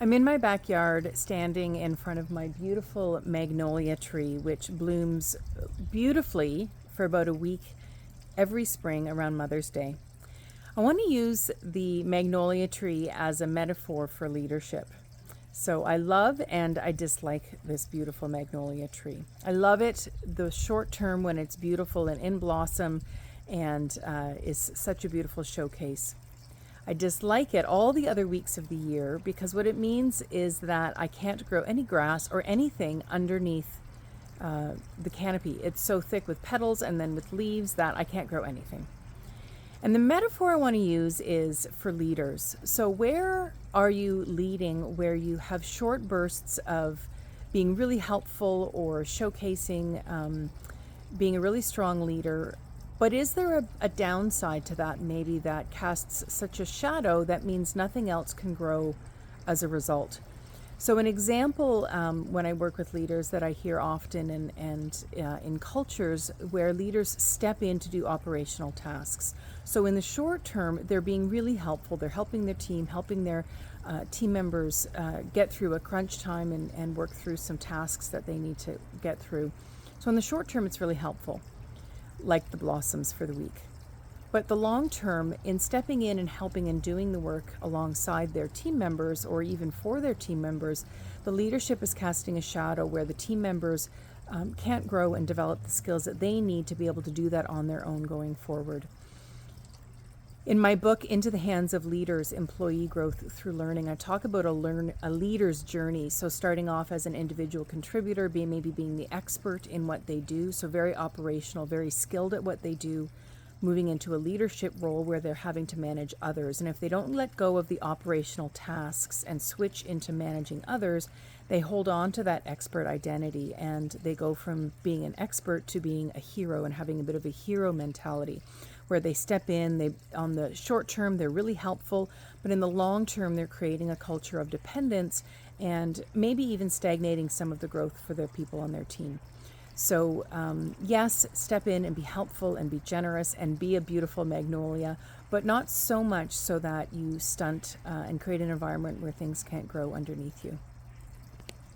I'm in my backyard standing in front of my beautiful magnolia tree, which blooms beautifully for about a week every spring around Mother's Day. I want to use the magnolia tree as a metaphor for leadership. So I love and I dislike this beautiful magnolia tree. I love it the short term when it's beautiful and in blossom and is such a beautiful showcase. I dislike it all the other weeks of the year because what it means is that I can't grow any grass or anything underneath the canopy. It's so thick with petals and then with leaves that I can't grow anything. And the metaphor I want to use is for leaders. So where are you leading where you have short bursts of being really helpful or showcasing being a really strong leader? But is there a downside to that, maybe that casts such a shadow that means nothing else can grow as a result? So an example when I work with leaders that I hear often and in cultures where leaders step in to do operational tasks. So in the short term, they're being really helpful. They're helping their team, helping their team members get through a crunch time and work through some tasks that they need to get through. So in the short term, it's really helpful, like the blossoms for the week. But the long term, in stepping in and helping and doing the work alongside their team members or even for their team members, the leadership is casting a shadow where the team members can't grow and develop the skills that they need to be able to do that on their own going forward. In my book, Into the Hands of Leaders, Employee Growth Through Learning, I talk about a leader's journey. So starting off as an individual contributor, maybe being the expert in what they do, so very operational, very skilled at what they do, moving into a leadership role where they're having to manage others. And if they don't let go of the operational tasks and switch into managing others, they hold on to that expert identity and they go from being an expert to being a hero and having a bit of a hero mentality, where they step in, on the short term, they're really helpful, but in the long term, they're creating a culture of dependence and maybe even stagnating some of the growth for their people on their team. So yes, step in and be helpful and be generous and be a beautiful magnolia, but not so much so that you stunt and create an environment where things can't grow underneath you.